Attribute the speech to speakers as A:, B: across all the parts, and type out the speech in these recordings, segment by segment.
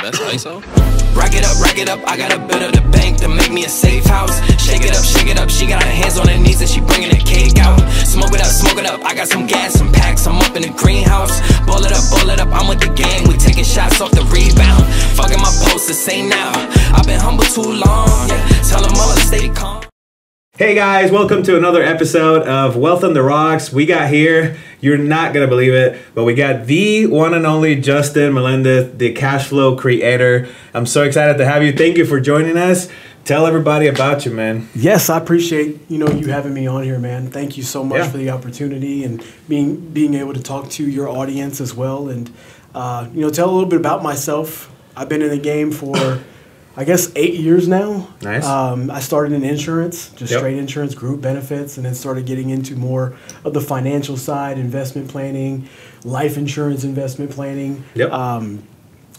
A: That's ISO?
B: Rack it up, I got a bit of the bank to make me a safe house. Shake it up, she got her hands on her knees and she bringing the cake out. Smoke it up, I got some gas, some packs, I'm up in the greenhouse. Ball it up, I'm with the gang, we taking shots off the rebound. Fucking my post the same now, I've been humble too long, yeah. Tell them all to stay calm.
C: Hey guys, welcome to another episode of Wealth on the Rocks. We got here, you're not gonna believe it, but we got the one and only Justyn Melendez, the cash flow creator. I'm so excited to have you. Thank you for joining us. Tell everybody about you, man.
D: Yes, I appreciate you having me on here, man. Thank you so much for the opportunity and being able to talk to your audience as well, and tell a little bit about myself. I've been in the game for I guess 8 years now.
C: Nice.
D: I started in insurance, just straight insurance, group benefits, and then started getting into more of the financial side, investment planning, life insurance investment planning.
C: Yep.
D: I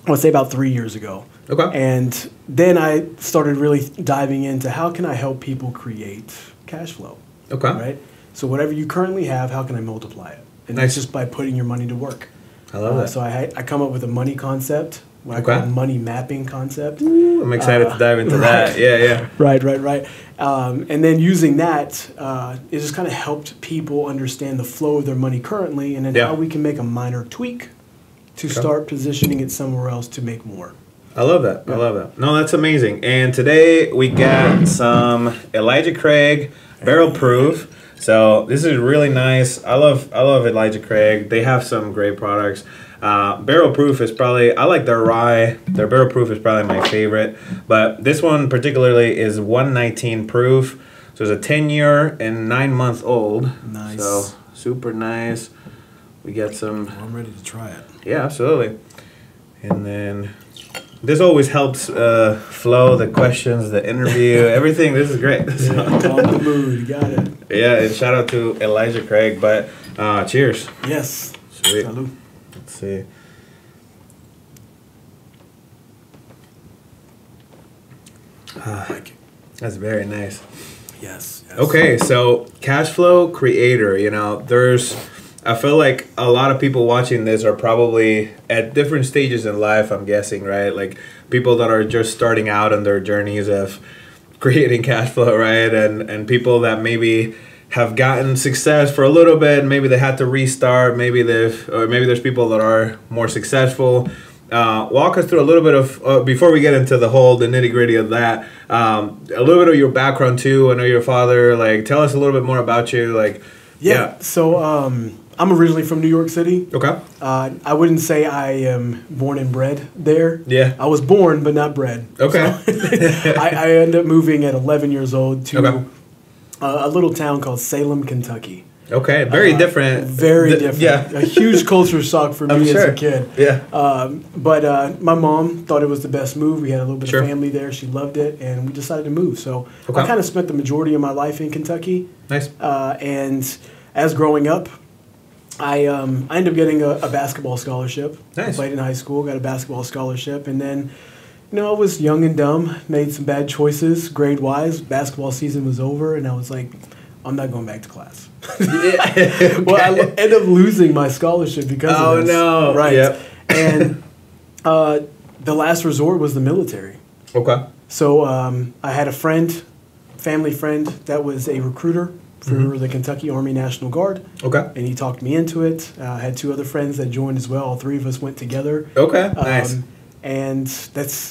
D: would say about 3 years ago.
C: Okay.
D: And then I started really diving into how can I help people create cash flow.
C: Okay.
D: Right? So whatever you currently have, how can I multiply it? And that's just by putting your money to work.
C: I love that.
D: So I come up with a money concept, what I call a money mapping concept.
C: Ooh, I'm excited to dive into that. Yeah.
D: Right. And then using that, it just kind of helped people understand the flow of their money currently, and then how we can make a minor tweak to start positioning it somewhere else to make more.
C: I love that. I love that. No, that's amazing. And today we got some Elijah Craig barrel proof. So this is really nice. I love Elijah Craig. They have some great products. Barrel proof is probably, I like their rye. Their barrel proof is probably my favorite. But this one particularly is 119 proof. So it's a 10-year and 9-month-old.
D: Nice.
C: So super nice. We got some.
D: I'm ready to try it.
C: Yeah, absolutely. And then this always helps flow the questions, the interview, everything. This is great.
D: Calm the mood. You got it.
C: Yeah, and shout out to Elijah Craig. But cheers.
D: Yes.
C: Sweet.
D: Salud.
C: Let's see. That's very nice.
D: Yes.
C: Okay, so cash flow creator, I feel like a lot of people watching this are probably at different stages in life, I'm guessing, right? Like people that are just starting out on their journeys of creating cash flow, right? And people that maybe have gotten success for a little bit, maybe they had to restart, maybe there's people that are more successful. Walk us through a little bit of, before we get into the nitty-gritty of that, a little bit of your background too. I know you're a father. Like, tell us a little bit more about you. Like,
D: So I'm originally from New York City.
C: Okay.
D: I wouldn't say I am born and bred there.
C: Yeah.
D: I was born, but not bred.
C: Okay.
D: So I ended up moving at 11 years old to a little town called Salem, Kentucky.
C: Okay, very different.
D: Very different. Yeah. A huge culture shock for me as a kid.
C: Yeah.
D: But my mom thought it was the best move. We had a little bit of family there. She loved it, and we decided to move. So I kind of spent the majority of my life in Kentucky.
C: Nice.
D: And as growing up, I ended up getting a basketball scholarship.
C: Nice.
D: I played in high school, got a basketball scholarship, and then I was young and dumb, made some bad choices grade-wise. Basketball season was over, and I was like, I'm not going back to class.
C: Okay.
D: Well, I ended up losing my scholarship because of this.
C: Oh, no.
D: Right.
C: Yep.
D: And the last resort was the military.
C: Okay.
D: So I had a family friend that was a recruiter for the Kentucky Army National Guard.
C: Okay.
D: And he talked me into it. I had two other friends that joined as well. All three of us went together.
C: Okay. Nice.
D: And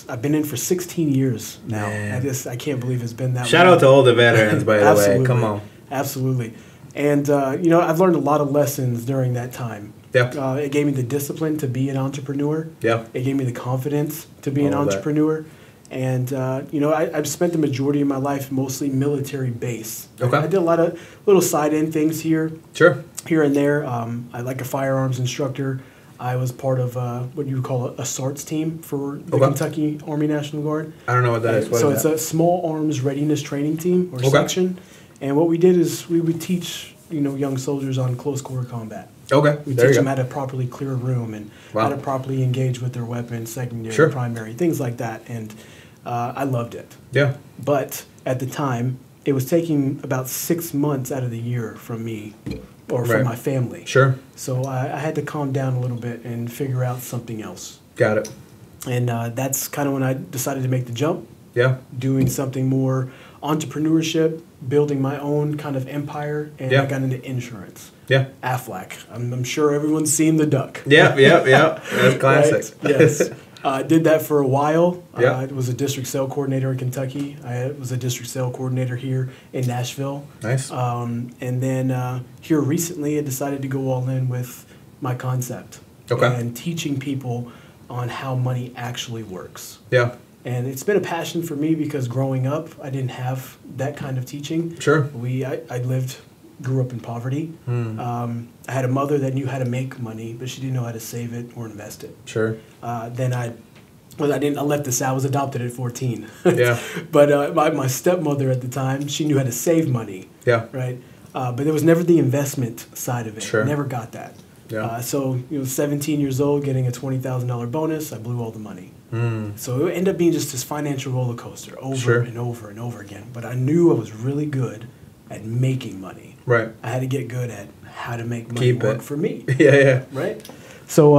D: I've been in for 16 years now.
C: Man.
D: I can't believe it's been that long.
C: Shout out to all the veterans, by the way. Come on.
D: Absolutely. And, I've learned a lot of lessons during that time.
C: Yeah.
D: It gave me the discipline to be an entrepreneur.
C: Yeah.
D: It gave me the confidence to be an entrepreneur. And, I've spent the majority of my life mostly military base.
C: Okay.
D: I did a lot of little side-end things here.
C: Sure.
D: Here and there. I like a firearms instructor. I was part of what you would call a SARTS team for the Kentucky Army National Guard.
C: I don't know what that is.
D: So it's a small arms readiness training team or section. And what we did is we would teach, young soldiers on close quarter combat.
C: Okay.
D: We teach them how to properly clear a room and how to properly engage with their weapons, secondary, primary, things like that. And I loved it.
C: Yeah.
D: But at the time, it was taking about 6 months out of the year from me or from my family.
C: Sure.
D: So I had to calm down a little bit and figure out something else.
C: Got it.
D: And that's kind of when I decided to make the jump.
C: Yeah.
D: Doing something more entrepreneurship, building my own kind of empire, and I got into insurance.
C: Yeah.
D: Aflac. I'm sure everyone's seen the duck.
C: Yeah. That's classic.
D: Right? Yes. Did that for a while.
C: Yeah.
D: I was a district sale coordinator in Kentucky. I was a district sale coordinator here in Nashville.
C: Nice.
D: And then here recently, I decided to go all in with my concept.
C: Okay.
D: And teaching people on how money actually works.
C: Yeah.
D: And it's been a passion for me because growing up, I didn't have that kind of teaching.
C: Sure.
D: I grew up in poverty. I had a mother that knew how to make money, but she didn't know how to save it or invest it.
C: Sure.
D: Then I left this out. I was adopted at 14.
C: Yeah.
D: But my stepmother at the time, she knew how to save money.
C: Yeah.
D: Right. But there was never the investment side of it.
C: Sure.
D: Never got that.
C: Yeah.
D: So 17 years old, getting a $20,000 bonus, I blew all the money. So it ended up being just this financial roller coaster over and over and over again. But I knew I was really good at making money.
C: Right.
D: I had to get good at how to make money work for me.
C: Yeah.
D: Right. So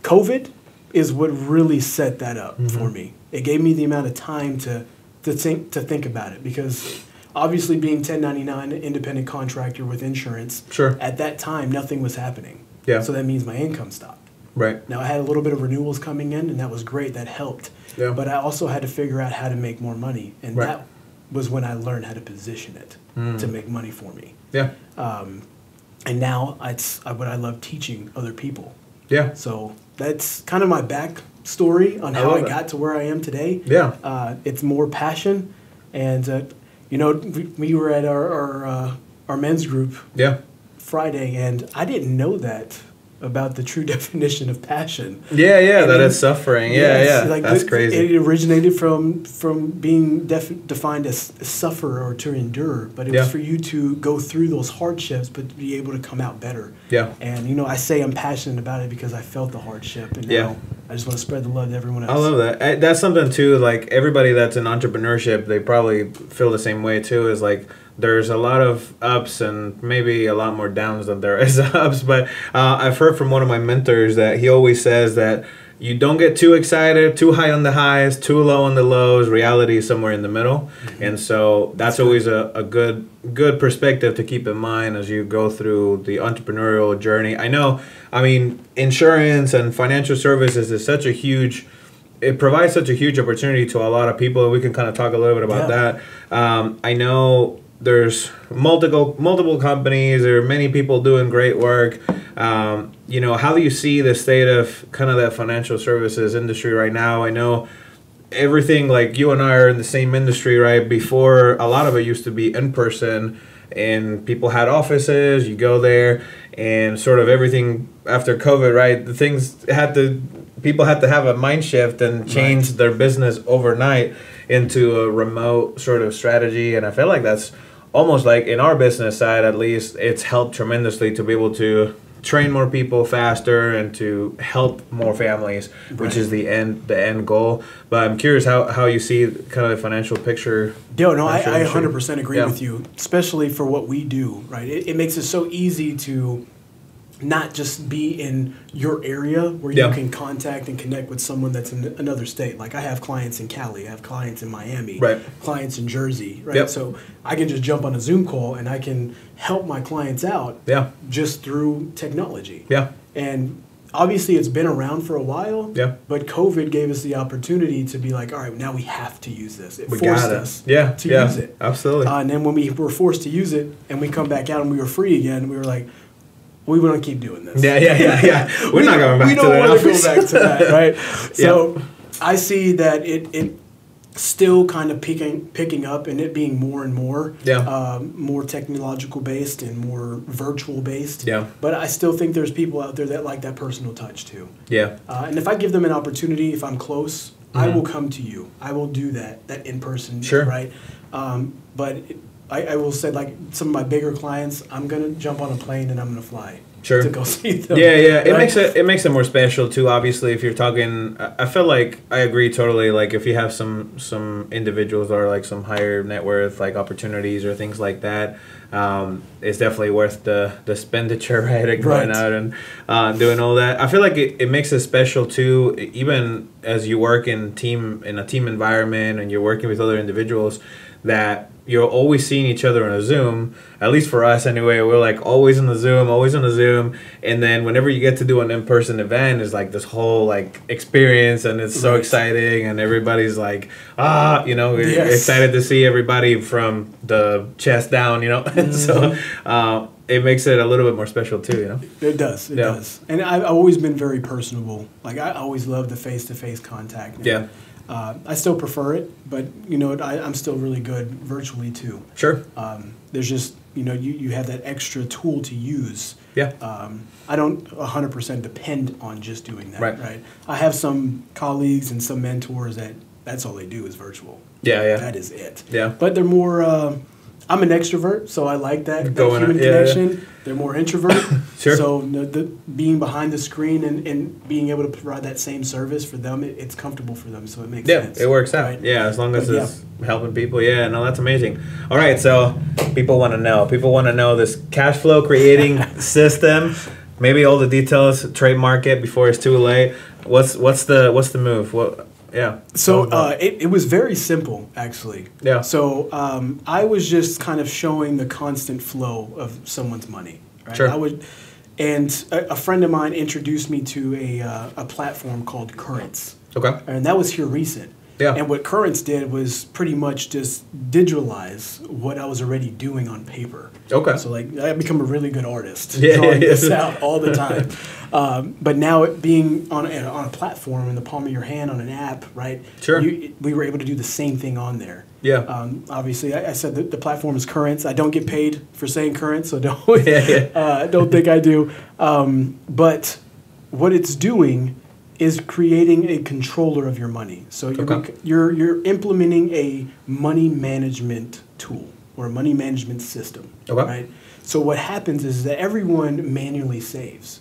D: COVID is what really set that up for me. It gave me the amount of time to think about it, because obviously being 1099 independent contractor with insurance, at that time nothing was happening.
C: Yeah.
D: So that means my income stopped.
C: Right.
D: Now I had a little bit of renewals coming in, and that was great. That helped.
C: Yeah.
D: But I also had to figure out how to make more money, and that was when I learned how to position it to make money for me.
C: Yeah.
D: And now it's what I love, teaching other people.
C: Yeah.
D: So that's kind of my backstory on how I got to where I am today.
C: Yeah.
D: It's more passion, and we were at our men's group Friday, and I didn't know that about the true definition of passion.
C: Yeah, that is suffering. Yeah.
D: Like
C: that's crazy.
D: It originated from being defined as suffer or to endure, but it was for you to go through those hardships, but to be able to come out better. Yeah. And I say I'm passionate about it because I felt the hardship, and now I just want to spread the love to everyone else.
C: I love that. That's something too. Like everybody that's in entrepreneurship, they probably feel the same way too. Is like, there's a lot of ups and maybe a lot more downs than there is ups. But I've heard from one of my mentors that he always says that you don't get too excited, too high on the highs, too low on the lows. Reality is somewhere in the middle. And so that's always a good perspective to keep in mind as you go through the entrepreneurial journey. I mean, insurance and financial services is such a huge... It provides such a huge opportunity to a lot of people, and we can kind of talk a little bit about that. I know there's multiple companies. There are many people doing great work. How do you see the state of kind of that financial services industry right now? I know everything, like you and I are in the same industry, right? Before, a lot of it used to be in person, and people had offices. You go there, and sort of everything after COVID, right? People had to have a mind shift and change their business overnight into a remote sort of strategy. And I feel like that's almost like, in our business side at least, it's helped tremendously to be able to train more people faster and to help more families, which is the end goal. But I'm curious how you see kind of the financial picture.
D: I 100% agree with you, especially for what we do, right? It makes it so easy to not just be in your area where you can contact and connect with someone that's in another state. Like I have clients in Cali, I have clients in Miami, clients in Jersey, right? So I can just jump on a Zoom call and I can help my clients out just through technology. And obviously it's been around for a while, but COVID gave us the opportunity to be like, all right, now we have to use this. It forced us to use it.
C: Absolutely.
D: And then when we were forced to use it and we come back out and we were free again, we were like, we want to keep doing this.
C: We're not going back to that.
D: We don't want to go back to that, right? So I see that it still kind of picking up, and it being more and more more technological based and more virtual based. But I still think there's people out there that like that personal touch too. And if I give them an opportunity, if I'm close, I will come to you. I will do that in person. Right. But I will say, like some of my bigger clients, I'm gonna jump on a plane and I'm gonna fly.
C: Sure.
D: To go see them.
C: Yeah, yeah.
D: Right?
C: It makes it more special too. Obviously, if you're talking, I feel like I agree totally. Like if you have some individuals or like some higher net worth like opportunities or things like that, it's definitely worth the expenditure, right? Like going out and doing all that. I feel like it makes it special too. Even as you work in a team environment and you're working with other individuals, that you're always seeing each other on a Zoom. At least for us anyway, we're like always on the Zoom. And then whenever you get to do an in-person event, it's like this whole like experience, and it's so exciting, and everybody's like, excited to see everybody from the chest down, And so it makes it a little bit more special too,
D: It does. It does. And I've always been very personable. Like I always love the face-to-face contact.
C: Yeah.
D: I still prefer it, but I'm still really good virtually too.
C: Sure.
D: There's just you have that extra tool to use.
C: Yeah.
D: I don't 100% depend on just doing that.
C: Right.
D: I have some colleagues and some mentors that's all they do is virtual.
C: Yeah.
D: That is it.
C: Yeah.
D: But they're more. I'm an extrovert, so I like that human connection. Yeah. They're more introvert.
C: Sure.
D: So being behind the screen and being able to provide that same service for them, it's comfortable for them, so it makes sense.
C: Yeah, it works out. Right? Yeah, as long as it's helping people. Yeah, no, that's amazing. All right, so people want to know. People want to know this cash flow creating system. Maybe all the details, trademark it before it's too late. What's the move? Yeah.
D: So it was very simple, actually.
C: Yeah.
D: So I was just kind of showing the constant flow of someone's money. Right?
C: Sure.
D: And a friend of mine introduced me to a platform called Currents.
C: Okay.
D: And that was here recent.
C: Yeah.
D: And what Currents did was pretty much just digitalize what I was already doing on paper.
C: Okay.
D: So like I become a really good artist, drawing this out all the time. But now it being on a platform in the palm of your hand on an app, right?
C: Sure.
D: We were able to do the same thing on there.
C: Yeah.
D: Obviously, I said that the platform is Currents. I don't get paid for saying Currents, so don't don't think I do. But what it's doing is creating a controller of your money. So you're implementing a money management tool or a money management system.
C: Okay.
D: Right? So what happens is that everyone manually saves,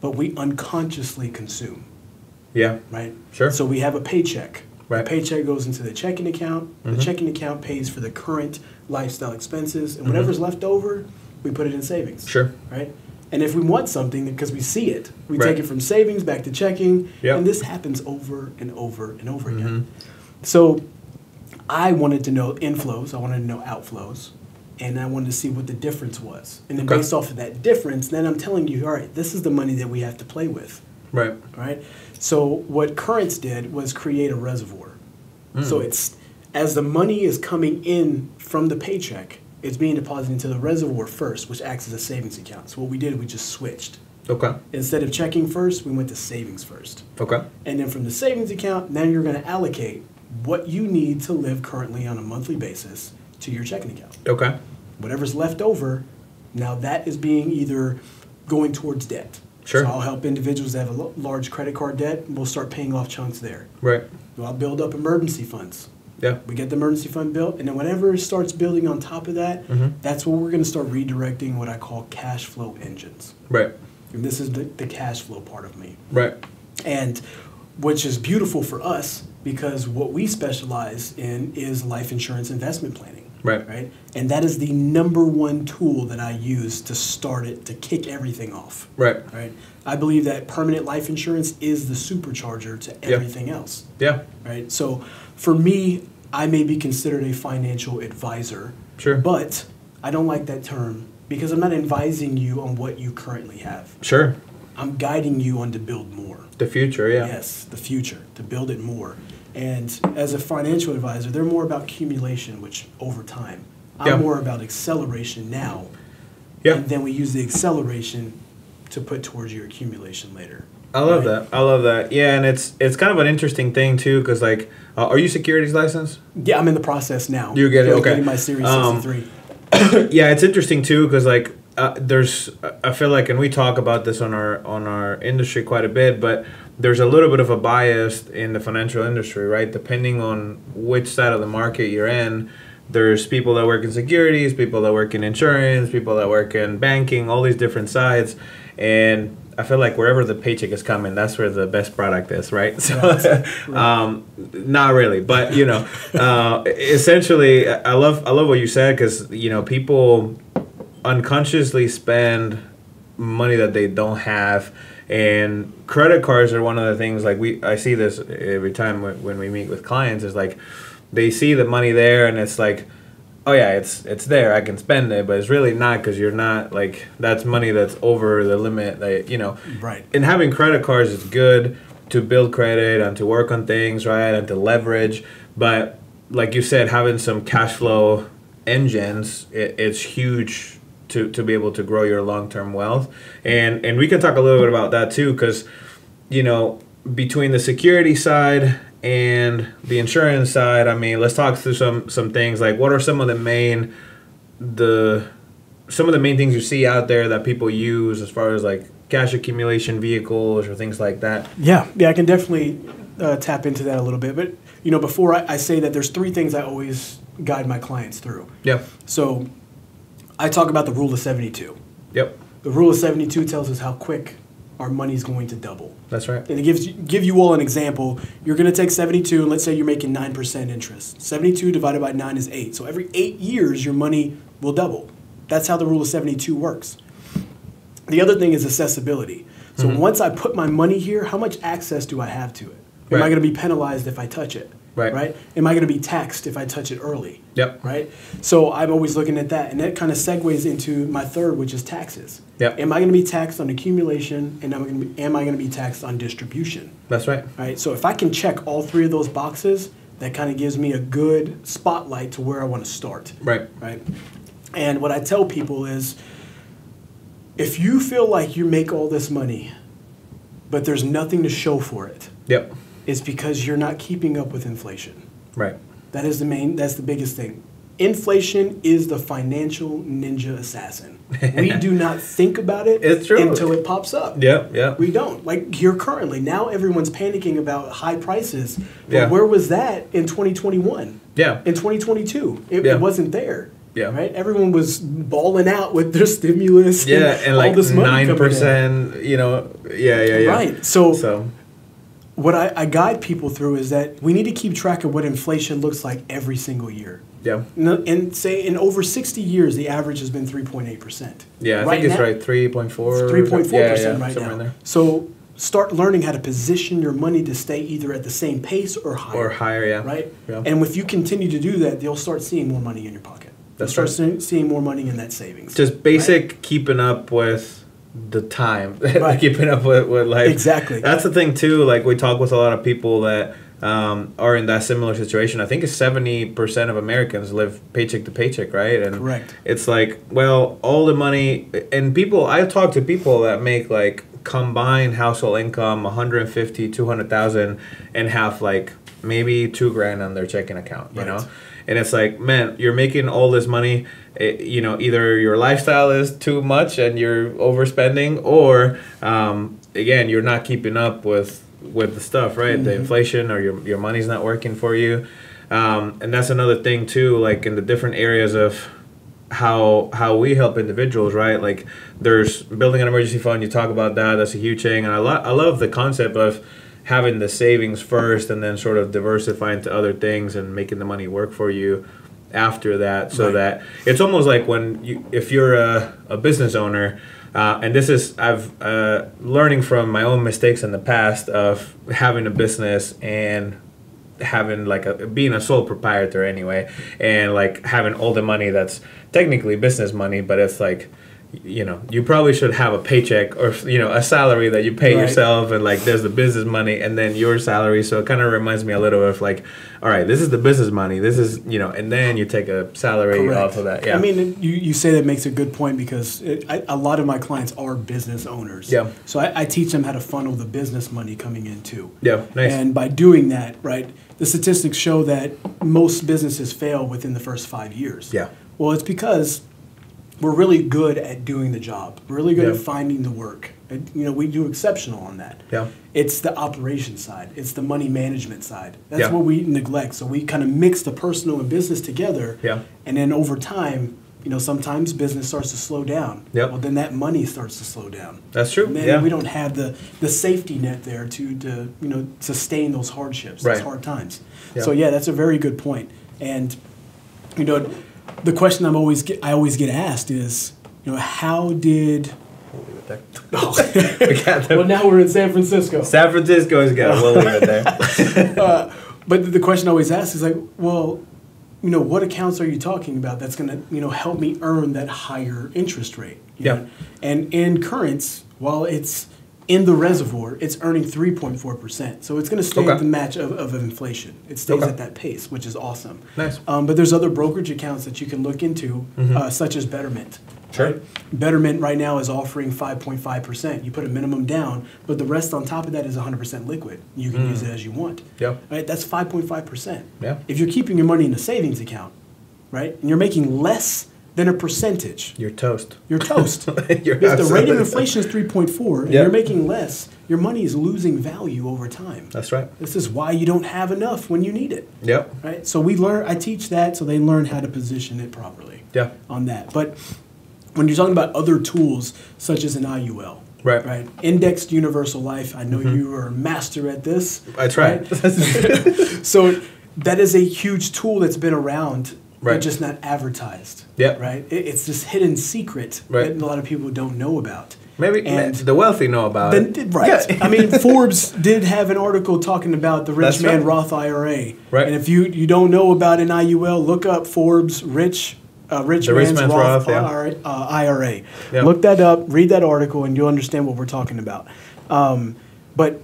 D: but we unconsciously consume.
C: Yeah.
D: Right?
C: Sure.
D: So we have a paycheck.
C: Right.
D: The paycheck goes into the checking account.
C: Mm-hmm.
D: The checking account pays for the current lifestyle expenses, and whatever's left over, we put it in savings.
C: Sure.
D: Right? And if we want something, because we see it, we
C: Right.
D: take it from savings back to checking,
C: Yep.
D: and this happens over and over and over again.
C: Mm-hmm.
D: So I wanted to know inflows, I wanted to know outflows, and I wanted to see what the difference was. And then based off of that difference, then I'm telling you, all right, this is the money that we have to play with.
C: Right.
D: All right? So what Currents did was create a reservoir. So it's as the money is coming in from the paycheck, it's being deposited into the reservoir first, which acts as a savings account. So what we did, we just switched.
C: Okay.
D: Instead of checking first, we went to savings first.
C: Okay.
D: And then from the savings account, now you're going to allocate what you need to live currently on a monthly basis to your checking account.
C: Okay.
D: Whatever's left over, now that is being either going towards debt.
C: Sure.
D: So I'll help individuals that have a large credit card debt, and we'll start paying off chunks there.
C: Right.
D: So I'll build up emergency funds.
C: Yeah.
D: We get the emergency fund built, and then whatever starts building on top of that, that's where we're going to start redirecting what I call cash flow engines.
C: Right.
D: And this is the cash flow part of me.
C: Right.
D: And which is beautiful for us because what we specialize in is life insurance investment planning.
C: Right.
D: Right. And that is the number one tool that I use to start it, to kick everything off.
C: Right.
D: Right. I believe that permanent life insurance is the supercharger to everything else.
C: Yeah.
D: Right. So for me, I may be considered a financial advisor.
C: Sure.
D: But I don't like that term because I'm not advising you on what you currently have.
C: Sure.
D: I'm guiding you on to build more.
C: The future, yeah.
D: Yes, the future, to build it more. And as a financial advisor, they're more about accumulation, which over time. I'm more about acceleration now.
C: Yeah.
D: And then we use the acceleration to put towards your accumulation later.
C: I love that. I love that. Yeah, and it's kind of an interesting thing too, because like, are you securities licensed?
D: Yeah, I'm in the process now.
C: You get it. Okay.
D: Getting my Series 63.
C: Yeah, it's interesting too, because like, I feel like, and we talk about this on our industry quite a bit, but there's a little bit of a bias in the financial industry, right? Depending on which side of the market you're in, there's people that work in securities, people that work in insurance, people that work in banking, all these different sides. And I feel like wherever the paycheck is coming, that's where the best product is, right? So, not really, but you know, essentially, I love what you said, because you know, people unconsciously spend money that they don't have, and credit cards are one of the things. Like I see this every time when we meet with clients, is like they see the money there, and it's like, oh yeah, it's there, I can spend it, but it's really not, because you're not, like, that's money that's over the limit, that, you know.
D: Right.
C: And having credit cards is good to build credit and to work on things, right, and to leverage. But like you said, having some cash flow engines, it's huge to be able to grow your long-term wealth. And we can talk a little bit about that too, because, you know, between the security side and the insurance side, I mean, let's talk through some things. Like, what are some of the main things you see out there that people use as far as like cash accumulation vehicles or things like that?
D: Yeah, I can definitely tap into that a little bit. But you know, before I say that, there's 3 things I always guide my clients through.
C: Yeah.
D: So I talk about the rule of 72.
C: Yep.
D: The rule of 72 tells us how quick our money's going to double.
C: That's right.
D: And it give you all an example. You're going to take 72, and let's say you're making 9% interest. 72 divided by 9 is 8. So every 8 years, your money will double. That's how the rule of 72 works. The other thing is accessibility. So once I put my money here, how much access do I have to it? Am I going to be penalized if I touch it? Right? Am I going to be taxed if I touch it early?
C: Yep.
D: Right? So I'm always looking at that. And that kind of segues into my third, which is taxes.
C: Yep.
D: Am I going to be taxed on accumulation, and am I going to be taxed on distribution?
C: That's right.
D: Right? So if I can check all 3 of those boxes, that kind of gives me a good spotlight to where I want to start.
C: Right.
D: Right? And what I tell people is, if you feel like you make all this money, but there's nothing to show for it,
C: Yep.
D: it's because you're not keeping up with inflation.
C: Right.
D: That's the biggest thing. Inflation is the financial ninja assassin. We do not think about it until it pops up.
C: Yeah.
D: We don't. Like here currently, now everyone's panicking about high prices. But where was that in 2021?
C: Yeah.
D: In 2022, it wasn't there.
C: Yeah.
D: Right? Everyone was balling out with their stimulus.
C: And like
D: all this money
C: 9%, you know. Yeah.
D: Right. So what I guide people through is that we need to keep track of what inflation looks like every single year.
C: Yeah.
D: And say in over 60 years, the average has been 3.8%.
C: Yeah, I think it's right, 3.4.
D: It's 3.4% right now.
C: In there.
D: So start learning how to position your money to stay either at the same pace or higher.
C: Or higher, yeah.
D: Right?
C: Yeah.
D: And if you continue to do that, you'll start seeing more money in your pocket.
C: That's
D: you'll start seeing more money in that savings.
C: Just basic keeping up with the time. Keeping up with life.
D: Exactly.
C: That's the thing, too. Like, we talk with a lot of people that are in that similar situation. I think it's 70% of Americans live paycheck to paycheck, right? And
D: correct.
C: It's like, well, all the money, and people, I talk to people that make like combined household income 150, 200,000 and have like maybe $2,000 on their checking account, you know? And it's like, man, you're making all this money, you know, either your lifestyle is too much and you're overspending, or again, you're not keeping up with the stuff, right? The inflation, or your money's not working for you. And that's another thing too, like in the different areas of how we help individuals, right? Like there's building an emergency fund, you talk about that, that's a huge thing. And I love the concept of having the savings first and then sort of diversifying to other things and making the money work for you after that, so that it's almost like if you're a business owner, and this is I've learning from my own mistakes in the past of having a business and having like being a sole proprietor anyway, and like having all the money that's technically business money, but it's like, you know, you probably should have a paycheck or, you know, a salary that you pay yourself, and like there's the business money and then your salary. So it kind of reminds me a little of like, all right, this is the business money, this is, you know, and then you take a salary off of that. Yeah.
D: I mean, you say that makes a good point, because a lot of my clients are business owners.
C: Yeah.
D: So I teach them how to funnel the business money coming in too.
C: Yeah, nice.
D: And by doing that, right, the statistics show that most businesses fail within the first 5 years.
C: Yeah.
D: Well, it's because we're really good at doing the job. We're really good
C: Yeah.
D: at finding the work. And, you know, we do exceptional on that.
C: Yeah.
D: It's the operation side. It's the money management side. That's
C: Yeah.
D: what we neglect. So we kind of mix the personal and business together.
C: Yeah.
D: And then over time, you know, sometimes business starts to slow down.
C: Yep.
D: Well, then that money starts to slow down.
C: That's true.
D: And then
C: Yeah.
D: we don't have the safety net there to you know, sustain those hardships,
C: Right.
D: those hard times.
C: Yeah.
D: So yeah, that's a very good point. And you know, the question I always get asked is, you know, how did
C: We got
D: well, now we're in San Francisco.
C: San Francisco's got a little bit there.
D: But the question I always ask is like, well, you know, what accounts are you talking about that's going to, you know, help me earn that higher interest rate? You
C: Yeah.
D: know? And in currents, while it's in the reservoir, it's earning 3.4%. So it's going to stay
C: Okay.
D: at the match of inflation. It stays
C: Okay.
D: at that pace, which is awesome.
C: Nice.
D: But there's other brokerage accounts that you can look into, such as Betterment.
C: Sure.
D: Right? Betterment right now is offering 5.5%. You put a minimum down, but the rest on top of that is 100% liquid. You can use it as you want.
C: Yeah.
D: Right? That's 5.5%.
C: Yeah.
D: If you're keeping your money in a savings account, right, and you're making less than a percentage,
C: You're toast.
D: you're toast.
C: You're
D: If the rate
C: absolutely-
D: of inflation is 3.4 and
C: Yeah.
D: you're making less, your money is losing value over time.
C: That's right.
D: This is why you don't have enough when you need it.
C: Yep.
D: Right? So I teach that so they learn how to position it properly
C: Yeah.
D: on that. But when you're talking about other tools such as an IUL,
C: Right.
D: right? Indexed universal life. I know you are a master at this.
C: That's right.
D: So that is a huge tool that's been around,
C: Right.
D: but just not advertised.
C: Yeah.
D: Right? It's this hidden secret
C: Right.
D: that a lot of people don't know about.
C: Maybe
D: And
C: the wealthy know about it.
D: right.
C: Yeah.
D: I mean, Forbes did have an article talking about the rich
C: That's
D: man
C: right.
D: Roth IRA.
C: Right.
D: And if you don't know about an IUL, look up Forbes rich man's Roth
C: yeah.
D: IRA.
C: Yeah.
D: Look that up, read that article, and you'll understand what we're talking about. But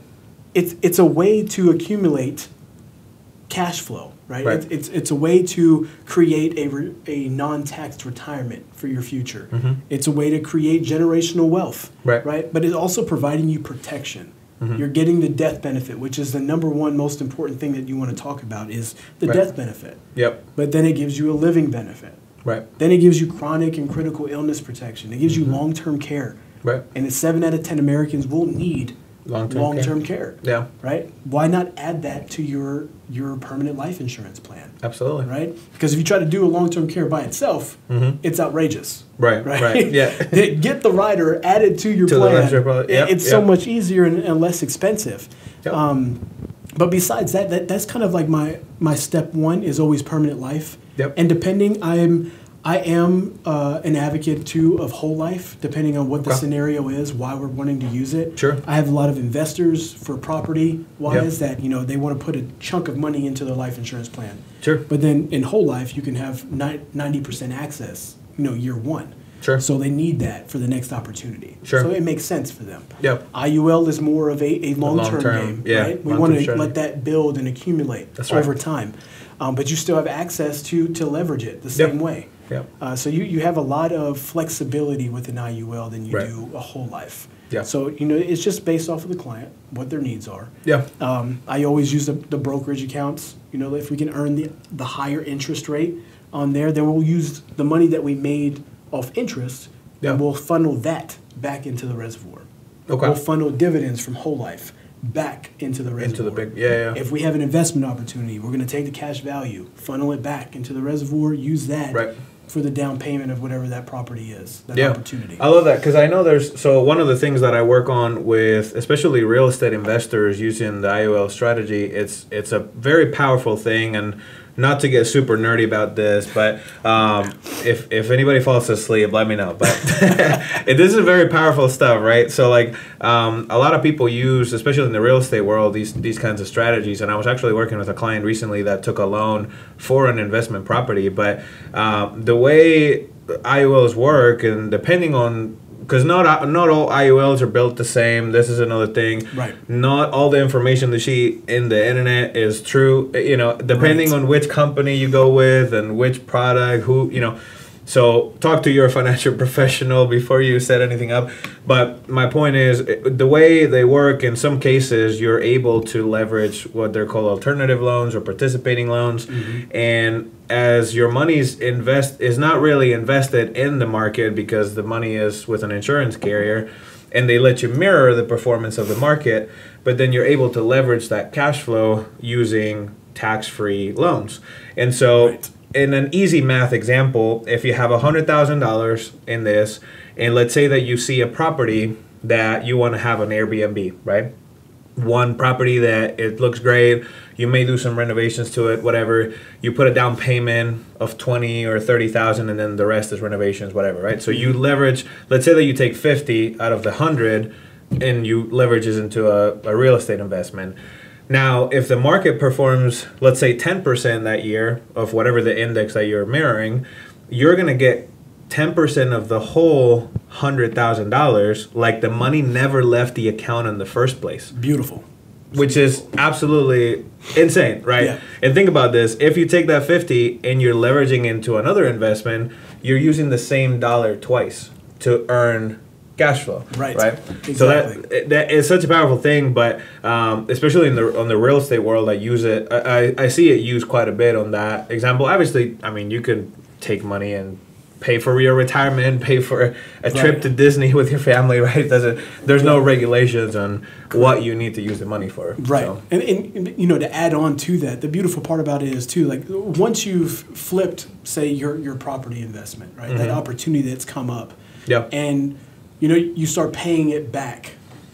D: it's a way to accumulate cash flow, right?
C: Right.
D: It's a way to create a non-taxed retirement for your future. It's a way to create generational wealth,
C: Right.
D: But it's also providing you protection. You're getting the death benefit, which is the number one most important thing that you want to talk about is the
C: Right.
D: death benefit.
C: Yep.
D: But then it gives you a living benefit.
C: Right.
D: Then it gives you chronic and critical illness protection. It gives you long-term care.
C: Right.
D: And it's 7 out of 10 Americans will need
C: Long-term
D: care.
C: Yeah.
D: Right? Why not add that to your permanent life insurance plan?
C: Absolutely.
D: Right? Because if you try to do a long-term care by itself, it's outrageous.
C: Right. Right. Yeah.
D: Get the rider added to your
C: To the
D: plan.
C: rider plan. Yep,
D: It's so
C: yep.
D: much easier and less expensive.
C: Yep.
D: But besides that's kind of like my step one is always permanent life.
C: Yep.
D: And depending, I am an advocate too of whole life, depending on what the
C: Okay.
D: scenario is, why we're wanting to use it.
C: Sure.
D: I have a lot of investors for property wise that they want to put a chunk of money into their life insurance plan.
C: Sure.
D: But then in whole life, you can have 90% access, year one.
C: Sure.
D: So they need that for the next opportunity.
C: Sure.
D: So it makes sense for them.
C: Yep.
D: IUL is more of a long-term game,
C: yeah,
D: right? We
C: long-term
D: want to
C: strategy.
D: let that build and accumulate
C: That's right.
D: over time. But you still have access to leverage it the same way.
C: Yep.
D: So you have a lot of flexibility with an IUL than you
C: Right.
D: do a whole life.
C: Yeah.
D: So, it's just based off of the client, what their needs are.
C: Yeah.
D: I always use the brokerage accounts. If we can earn the higher interest rate on there, then we'll use the money that we made off interest
C: Yeah.
D: and we'll funnel that back into the reservoir.
C: Okay.
D: We'll funnel dividends from whole life back into the reservoir.
C: Into the big. Yeah.
D: If we have an investment opportunity, we're going to take the cash value, funnel it back into the reservoir, use that
C: Right.
D: for the down payment of whatever that property is, that
C: Yeah.
D: opportunity.
C: I love that because I know so one of the things that I work on with especially real estate investors using the IUL strategy, it's a very powerful thing, and not to get super nerdy about this, but if anybody falls asleep, let me know. But this is very powerful stuff, right? So like a lot of people use, especially in the real estate world, these kinds of strategies. And I was actually working with a client recently that took a loan for an investment property. But the way IULs work, and depending on, because not all IULs are built the same. This is another thing.
D: Right.
C: Not all the information that in the internet is true. Depending
D: Right.
C: on which company you go with and which product, So talk to your financial professional before you set anything up. But my point is, the way they work, in some cases, you're able to leverage what they're called alternative loans or participating loans. And as your money's is not really invested in the market because the money is with an insurance carrier, and they let you mirror the performance of the market, but then you're able to leverage that cash flow using tax-free loans. And so in an easy math example, if you have $100,000 in this, and let's say that you see a property that you want to have an Airbnb, right? One property that it looks great, you may do some renovations to it, whatever. You put a down payment of 20 or 30,000, and then the rest is renovations, whatever, right? So you leverage. Let's say that you take 50 out of the 100, and you leverage it into a real estate investment. Now, if the market performs, let's say 10% that year of whatever the index that you're mirroring, you're going to get 10% of the whole $100,000, like the money never left the account in the first place.
D: Beautiful.
C: Which is absolutely insane, right?
D: Yeah.
C: And think about this. If you take that 50 and you're leveraging into another investment, you're using the same dollar twice to earn cash flow, right?
D: Exactly.
C: So that is such a powerful thing, but especially on the real estate world, I use it. I see it used quite a bit on that example. Obviously, I mean, you can take money and pay for your retirement, pay for a trip to Disney with your family, right? There's no regulations on what you need to use the money for.
D: Right.
C: So.
D: And you know, to add on to that, the beautiful part about it is too, like once you've flipped, say your property investment, right? That opportunity that's come up.
C: Yeah.
D: And you know, you start paying it back.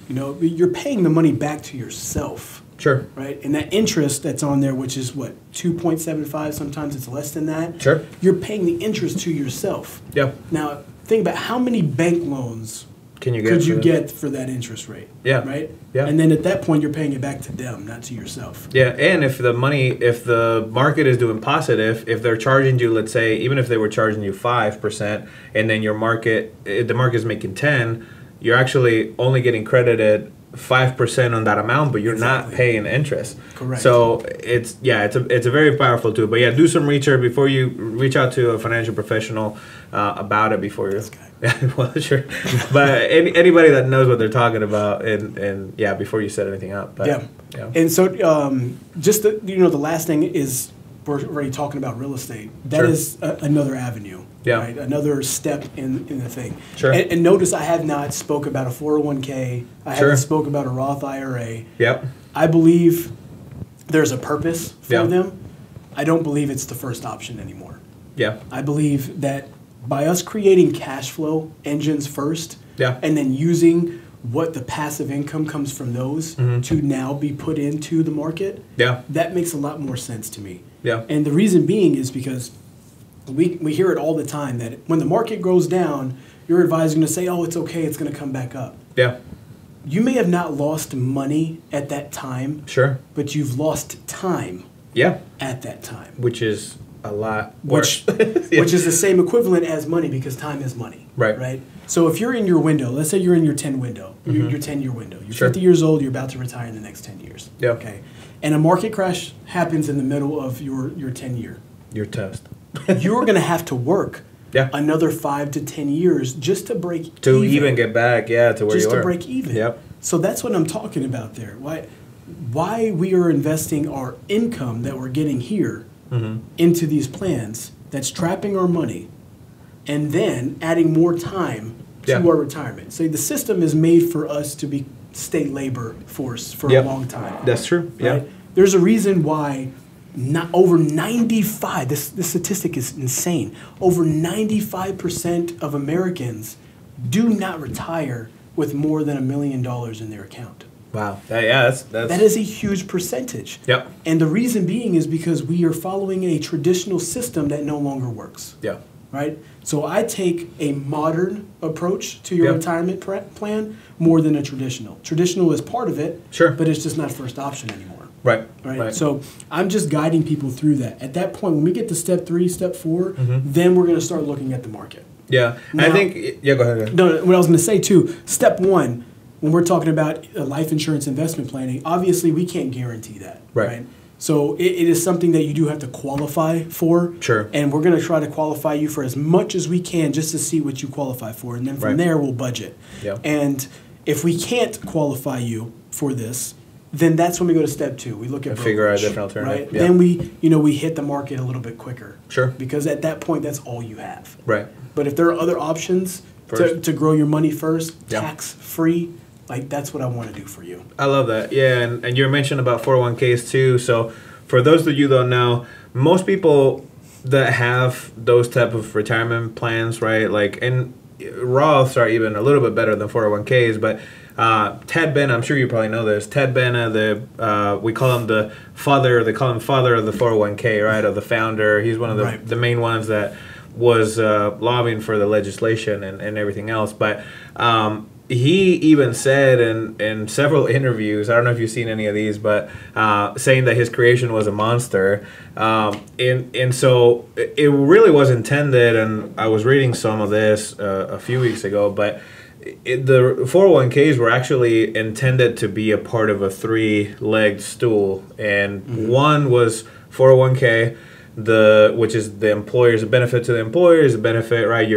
D: You know, you're paying the money back to yourself.
C: Sure.
D: Right? And that interest that's on there, which is what, 2.75, sometimes it's less than that.
C: Sure.
D: You're paying the interest to yourself.
C: Yeah.
D: Now, think about how many bank loans could you get for that interest rate?
C: Yeah.
D: Right?
C: Yeah.
D: And then at that point, you're paying it back to them, not to yourself.
C: Yeah, and if the market is doing positive, if they're charging you, let's say, even if they were charging you 5%, and then the market is making 10, you're actually only getting credited 5% on that amount, but you're not paying interest.
D: Correct.
C: So it's a very powerful tool. But yeah, do some research before you reach out to a financial professional about it before you. Well, sure. But anybody that knows what they're talking about, and yeah, before you set anything up. But,
D: yeah. And so just the last thing is, we're already talking about real estate. That is another avenue.
C: Yeah.
D: Right? Another step in the thing.
C: Sure.
D: And notice I have not spoke about a 401k. I haven't spoke about a Roth IRA.
C: Yep.
D: I believe there's a purpose for them. I don't believe it's the first option anymore.
C: Yeah.
D: I believe that by us creating cash flow engines first, and then using what the passive income comes from those to now be put into the market, that makes a lot more sense to me.
C: Yeah.
D: And the reason being is because we hear it all the time that when the market goes down, your advisor is going to say, oh, it's okay, it's going to come back up. Yeah. You may have not lost money at that time. Sure. But you've lost time. Yeah. At that time.
C: Which is a lot worse.
D: Which is the same equivalent as money, because time is money. Right. Right. So if you're in your window, let's say you're in your 10 window, your 10-year window. You're 50 years old, you're about to retire in the next 10 years. Yeah. Okay. And a market crash happens in the middle of your 10-year.
C: You're toast.
D: You're going to have to work another 5 to 10 years just to break even.
C: To even get back, to where you are.
D: Just to break even. Yep. So that's what I'm talking about there. Why we are investing our income that we're getting here into these plans that's trapping our money, and then adding more time to our retirement. So the system is made for us to be state labor force for a long time.
C: That's true. Right? Yeah.
D: There's a reason why not over 95, this statistic is insane, over 95% of Americans do not retire with more than $1 million in their account.
C: Wow. That
D: is a huge percentage. Yep. And the reason being is because we are following a traditional system that no longer works. Yeah. Right? So I take a modern approach to your retirement plan more than a traditional. Traditional is part of it, but it's just not first option anymore. Right. So I'm just guiding people through that. At that point, when we get to step 3, step 4, then we're going to start looking at the market. Yeah. Now,
C: I think, go ahead.
D: No, what I was going to say too, step 1, when we're talking about life insurance investment planning, obviously we can't guarantee that. Right. So it is something that you do have to qualify for.
C: Sure.
D: And we're going to try to qualify you for as much as we can just to see what you qualify for. And then from there, we'll budget.
C: Yeah.
D: And if we can't qualify you for this, then that's when we go to step 2. We look at
C: figure out a
D: brokerage,
C: different alternative.
D: right?
C: Yeah.
D: Then we hit the market a little bit quicker.
C: Sure.
D: Because at that point, that's all you have.
C: Right.
D: But if there are other options to grow your money first, tax-free, like that's what I want to do for you.
C: I love that. Yeah, and you mentioned about 401ks too. So for those of you that don't know, most people that have those type of retirement plans, right? Like, and Roths are even a little bit better than 401ks, but Ted Benna, I'm sure you probably know this. Ted Benna, we call him the father. They call him father of the 401k, right? Of the founder. He's one of the main ones that was lobbying for the legislation and everything else. But he even said in several interviews, I don't know if you've seen any of these, but saying that his creation was a monster. And so it really was intended, and I was reading some of this a few weeks ago, but the 401ks were actually intended to be a part of a 3-legged stool. And one was 401k, which is the employer's a benefit to the employer's a benefit, right?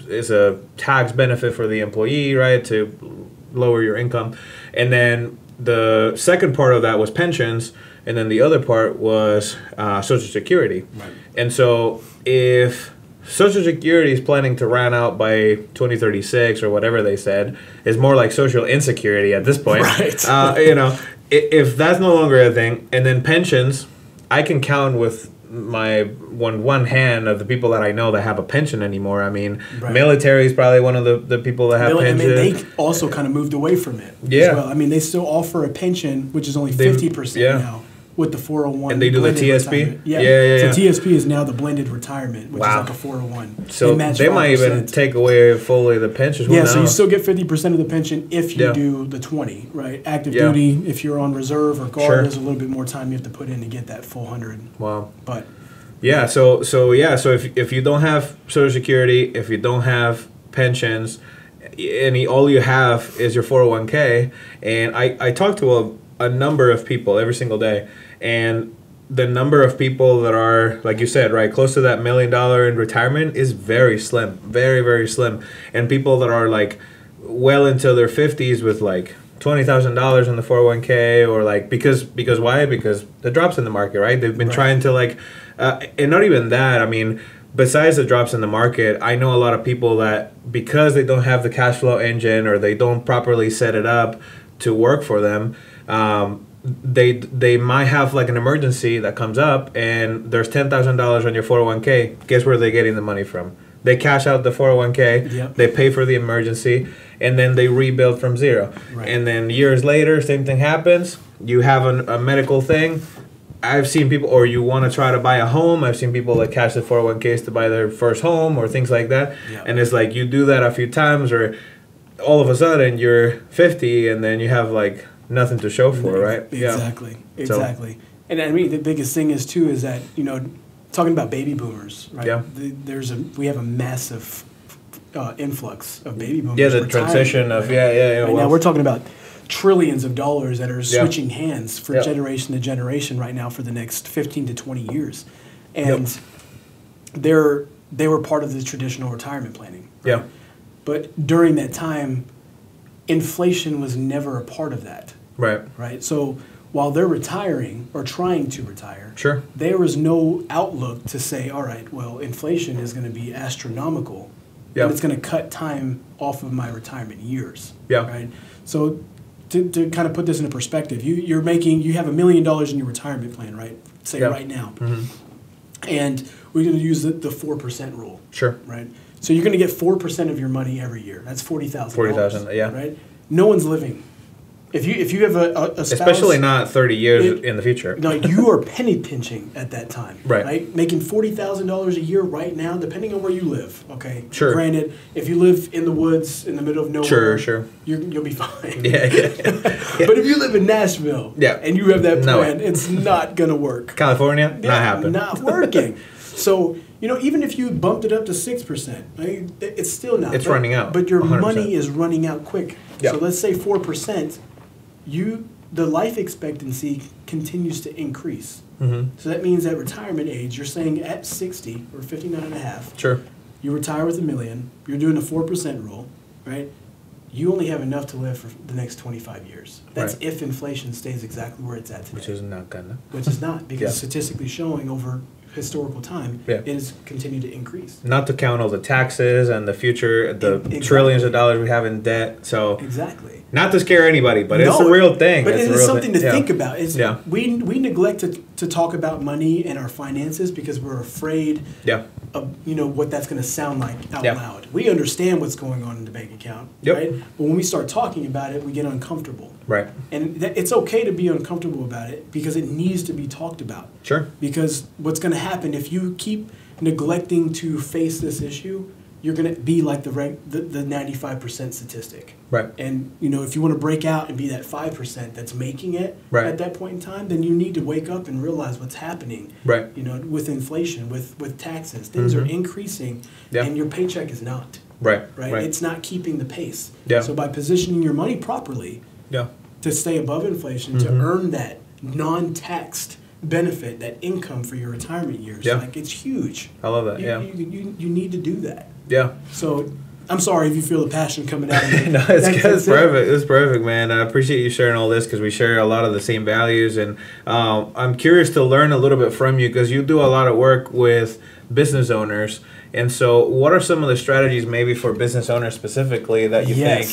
C: It's a tax benefit for the employee, right, to lower your income. And then the second part of that was pensions, and then the other part was Social Security. Right. And so if Social Security is planning to run out by 2036 or whatever they said, is more like social insecurity at this point.
D: Right.
C: If that's no longer a thing, and then pensions, I can count with my one hand of the people that I know that have a pension anymore. I mean, military is probably one of the people that have pension.
D: I mean, they also kind of moved away from it as well. I mean, they still offer a pension, which is only 50% now with the 401.
C: And they do the TSP?
D: So TSP is now the blended retirement, which is like a 401.
C: So they might even take away fully the pension.
D: Yeah, so you still get 50% of the pension if you do the 20, right? Active duty, if you're on reserve or guard, there's a little bit more time you have to put in to get that full 100.
C: Wow.
D: But
C: so if you don't have Social Security, if you don't have pensions, and all you have is your 401k, and I talk to a number of people every single day, and the number of people that are, like you said, right, close to that $1 million in retirement is very slim, very, very slim. And people that are like well into their 50s with like $20,000 in the 401k, or like, because why? Because the drops in the market, right? They've been trying to like, and not even that, I mean, besides the drops in the market, I know a lot of people that because they don't have the cash flow engine, or they don't properly set it up to work for them, they might have like an emergency that comes up, and there's $10,000 on your 401k. Guess where they're getting the money from? They cash out the 401k, they pay for the emergency, and then they rebuild from zero. Right. And then years later, same thing happens. You have a medical thing. I've seen people, or you want to try to buy a home. I've seen people that cash the 401ks to buy their first home or things like that. And it's like you do that a few times, or all of a sudden you're 50 and then you have like nothing to show for, right?
D: Exactly. And I mean, the biggest thing is too is that, talking about baby boomers, right? Yeah. We have a massive influx of baby boomers.
C: Yeah, the transition of
D: Right now we're talking about trillions of dollars that are switching hands for generation to generation right now for the next 15 to 20 years, and they were part of the traditional retirement planning. Right? Yeah. But during that time, inflation was never a part of that. Right. Right. So while they're retiring or trying to retire, there was no outlook to say, all right, well, inflation is going to be astronomical, and it's going to cut time off of my retirement years. Yeah. Right. So to kind of put this into perspective, you have $1 million in your retirement plan, right? Say right now, and we're going to use the 4% rule. Sure. Right. So you're going to get 4% of your money every year. That's $40,000. $40,000, yeah. Right. No one's living. If you have a spouse,
C: especially not 30 years in the future.
D: No, you are penny pinching at that time. Right. Making $40,000 a year right now, depending on where you live. Okay. Sure. Granted, if you live in the woods in the middle of nowhere, you'll be fine. But if you live in Nashville, and you have that plan, it's not gonna work.
C: California, not happening.
D: Not working. So, even if you bumped it up to 6%, it's still not.
C: It's running out.
D: But your 100%. Money is running out quick. Yep. So let's say 4%. the life expectancy continues to increase. So that means at retirement age, you're saying at 60 or 59 and a half,
C: Sure.
D: you retire with $1 million, you're doing the 4% rule, right? You only have enough to live for the next 25 years. That's if inflation stays exactly where it's at today.
C: Which is not gonna.
D: Which is not, because statistically showing over historical time, it has continued to increase.
C: Not to count all the taxes and the future, the trillions of dollars we have in debt. So not to scare anybody, but it's a real thing.
D: But it's something to think about. It's,
C: yeah.
D: We neglect to talk about money and our finances because we're afraid of what that's going to sound like out loud. We understand what's going on in the bank account, right? But when we start talking about it, we get uncomfortable.
C: Right.
D: And it's okay to be uncomfortable about it because it needs to be talked about. Sure. Because what's going to happen if you keep neglecting to face this issue, you're going to be like the 95% statistic. Right. And, if you want to break out and be that 5% that's making it at that point in time, then you need to wake up and realize what's happening. Right. With inflation, with taxes. Things are increasing and your paycheck is not. Right. It's not keeping the pace. Yeah. So by positioning your money properly to stay above inflation, to earn that non-taxed benefit, that income for your retirement years, like it's huge.
C: I love that.
D: You need to do that.
C: Yeah.
D: So I'm sorry if you feel the passion coming out of me.
C: No, it's perfect. It's perfect, man. I appreciate you sharing all this because we share a lot of the same values, and I'm curious to learn a little bit from you because you do a lot of work with business owners. And so, what are some of the strategies, maybe for business owners specifically, that you think,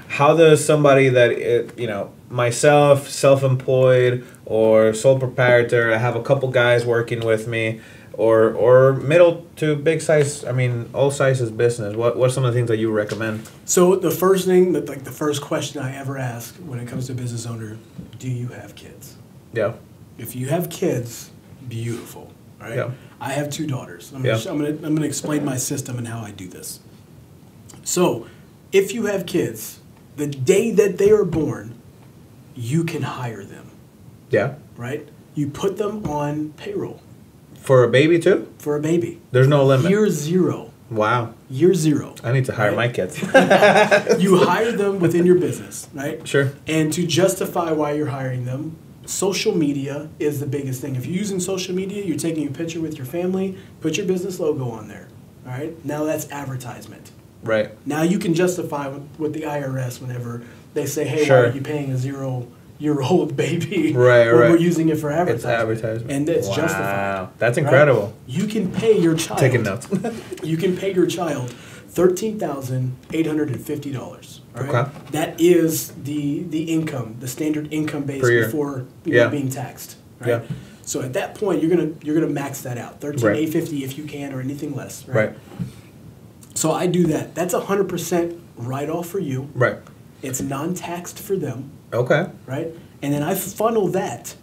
C: how does somebody that myself, self-employed or sole proprietor, I have a couple guys working with me, or middle to big size, all sizes business, what are some of the things that you recommend? So
D: the first thing, the first question I ever ask when it comes to a business owner, do you have kids? Yeah. If you have kids, beautiful, right? Yeah. I have 2 daughters. I'm gonna explain my system and how I do this. So if you have kids, the day that they are born, you can hire them. Yeah. Right? You put them on payroll.
C: For a baby too?
D: For a baby.
C: There's no limit.
D: Year 0.
C: Wow.
D: Year 0.
C: I need to hire my kids.
D: You hire them within your business, right?
C: Sure.
D: And to justify why you're hiring them, social media is the biggest thing. If you're using social media, you're taking a picture with your family, put your business logo on there. All right? Now that's advertisement. Right. Now you can justify with the IRS whenever they say, hey, why are you paying a 0-year-old baby? Right. We're using it for advertisement. It's advertisement. And it's justified.
C: That's incredible.
D: Right? You can pay your child.
C: Taking notes.
D: You can pay your child $13,850. Right? Okay. That is the income, the standard income base before being taxed. Right? Yeah. So at that point, you're gonna max that out, $13,850 if you can, or anything less. Right. So I do that. That's 100% write-off for you. Right. It's non-taxed for them. Okay. Right. And then I funnel that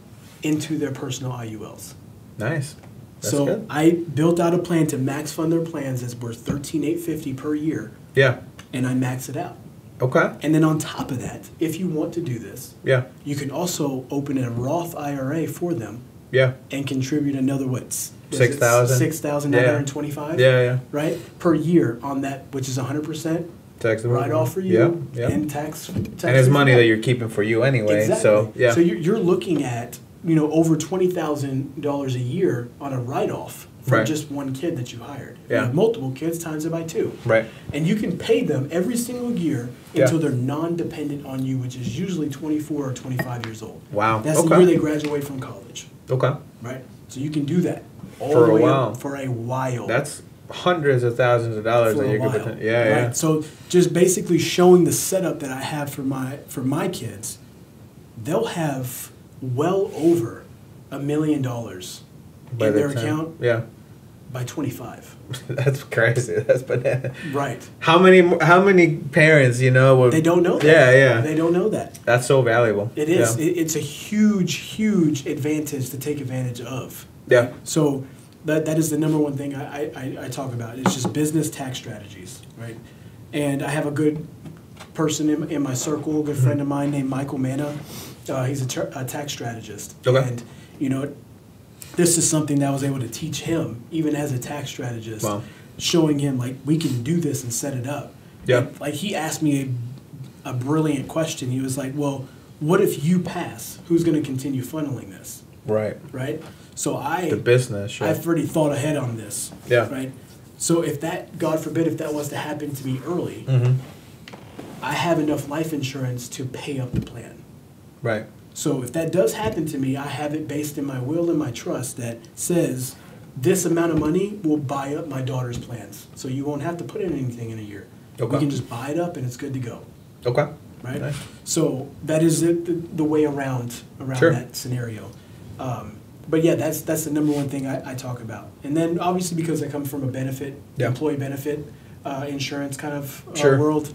D: into their personal IULs. Nice. That's good. I built out a plan to max fund their plans that's worth $13,850 per year. Yeah. And I max it out. Okay. And then on top of that, if you want to do this, you can also open a Roth IRA for them. Yeah. And contribute another $6,000. $6,925. Yeah. Right, per year on that, which is 100% write off for you. Yeah. And tax. And
C: it's money that you're keeping for you anyway. Exactly. So
D: So you're looking at over $20,000 a year on a write off for just one kid that you hired. Yeah. You have multiple kids, times it by 2. Right. And you can pay them every single year until they're non-dependent on you, which is usually 24 or 25 years old. Wow. That's the year they graduate from college. Okay. Right. So you can do that
C: for a while.
D: For a while.
C: That's hundreds of thousands of dollars that you could put. Yeah.
D: So just basically showing the setup that I have for my kids, they'll have well over $1 million in their account. Yeah. By 25.
C: That's crazy. That's banana.
D: Right.
C: How many parents they
D: don't know that.
C: Yeah.
D: They don't know that.
C: That's so valuable.
D: It is. Yeah. It's a huge advantage to take advantage of.
C: Yeah.
D: So that is the number one thing I talk about. It's just business tax strategies, right? And I have a good person in my circle, a good friend of mine named Michael Manna. He's a tax strategist. Okay. And this is something that I was able to teach him, even as a tax strategist. Wow. Showing him we can do this and set it up. Yeah. And, he asked me a brilliant question. He was like, "Well, what if you pass? Who's going to continue funneling this?
C: Right.
D: Right? So
C: the business. Sure.
D: I've already thought ahead on this.
C: Yeah.
D: Right? So if that, God forbid, if that was to happen to me early, I have enough life insurance to pay up the plan.
C: Right.
D: So if that does happen to me, I have it based in my will and my trust that says this amount of money will buy up my daughter's plans. So you won't have to put in anything in a year.
C: Okay.
D: We can just buy it up and it's good to go.
C: Okay.
D: Right?
C: Nice.
D: So that is the way around
C: Sure.
D: that scenario. But yeah, that's the number one thing I talk about. And then obviously because I come from a benefit, employee benefit insurance kind of
C: Sure.
D: world,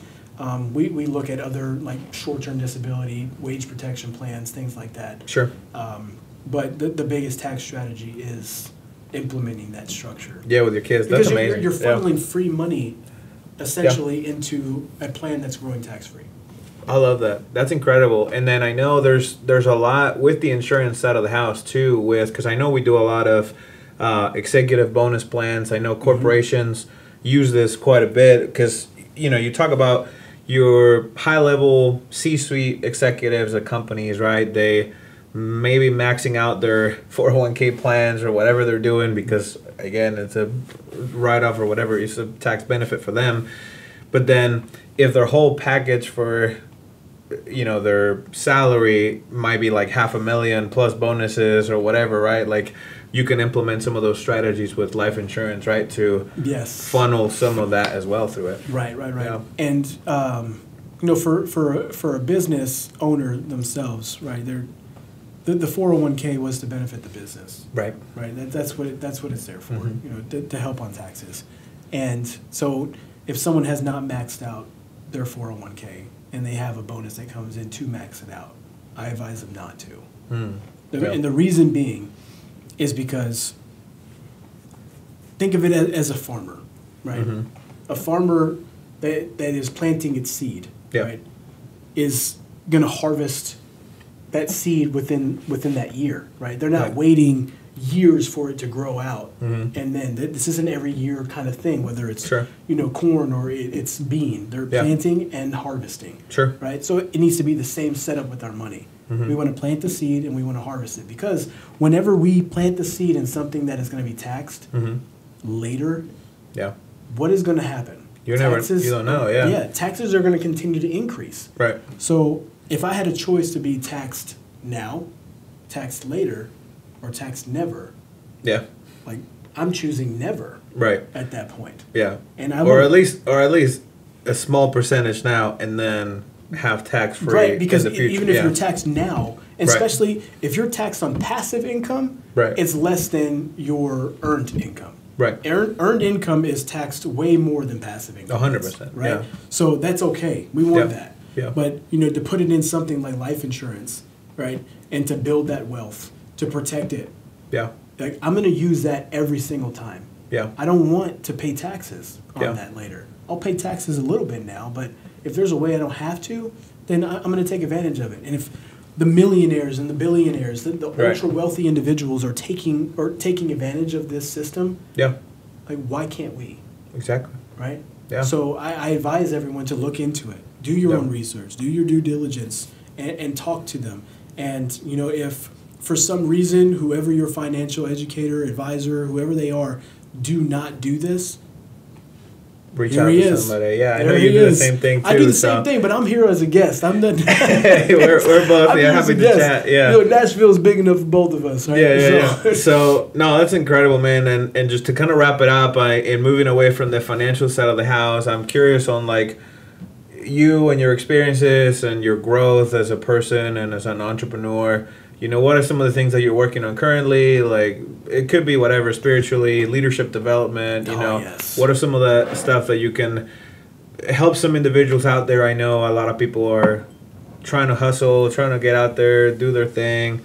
D: we look at other like short-term disability, wage protection plans, things like that.
C: Sure.
D: But the biggest tax strategy is implementing that structure.
C: Yeah, with your kids.
D: Because
C: That's amazing.
D: You're funneling free money essentially into a plan that's growing tax-free.
C: I love that. That's incredible. And then I know there's a lot with the insurance side of the house too, because I know we do a lot of executive bonus plans. I know corporations use this quite a bit because, you talk about your high-level C-suite executives at companies, right? They may be maxing out their 401k plans or whatever they're doing because, again, it's a write-off or whatever. It's a tax benefit for them. But then if their whole package for their salary might be like $500,000 plus bonuses or whatever, right? Like you can implement some of those strategies with life insurance, right? To funnel some of that as well through it.
D: Right.
C: Yeah.
D: And for a business owner themselves, right? The 401k was to benefit the business.
C: Right.
D: Right. That's what it's there for. To help on taxes. And so if someone has not maxed out their 401k and they have a bonus that comes in to max it out, I advise them not to. And the reason being is because think of it as a farmer, right? A farmer that is planting its seed, right, is going to harvest that seed within that year, right? They're not waiting years for it to grow out, and then this isn't every year kind of thing. Whether it's corn or it's bean, they're planting and harvesting, right? So it needs to be the same setup with our money. We want to plant the seed and we want to harvest it because whenever we plant the seed in something that is going to be taxed later, what is going to happen?
C: You don't know,
D: taxes are going to continue to increase.
C: Right.
D: So if I had a choice to be taxed now, taxed later, or taxed never, like I'm choosing never.
C: Right.
D: At that point.
C: Yeah.
D: And
C: or at least a small percentage now, and then have tax free.
D: Right, because
C: in the future.
D: even if you're taxed now, and especially if you're taxed on passive income, it's less than your earned income.
C: Right.
D: Earned income is taxed way more than passive income.
C: 100%.
D: Right.
C: Yeah.
D: So that's okay. We want that.
C: Yeah.
D: But to put it in something like life insurance, right, and to build that wealth, to protect it.
C: Yeah.
D: Like I'm going to use that every single time.
C: Yeah.
D: I don't want to pay taxes on that later. I'll pay taxes a little bit now, but if there's a way I don't have to, then I'm going to take advantage of it. And if the millionaires and the billionaires, the ultra wealthy individuals are taking advantage of this system, like why can't we?
C: Exactly.
D: Right?
C: Yeah.
D: So I advise everyone to look into it. Do your own research. Do your due diligence and talk to them. And, if for some reason, whoever your financial educator, advisor, whoever they are, do not do this,
C: reach out to somebody. Yeah, I know you do the same thing too.
D: I do the same thing, but I'm here as a guest. I'm the
C: we're both happy to chat. Yeah,
D: Nashville's big enough for both of us. Right?
C: Yeah. So no, that's incredible, man. And just to kind of wrap it up, in moving away from the financial side of the house, I'm curious on like you and your experiences and your growth as a person and as an entrepreneur. What are some of the things that you're working on currently? Like, it could be whatever, spiritually, leadership development, What are some of the stuff that you can help some individuals out there? I know a lot of people are trying to hustle, trying to get out there, do their thing.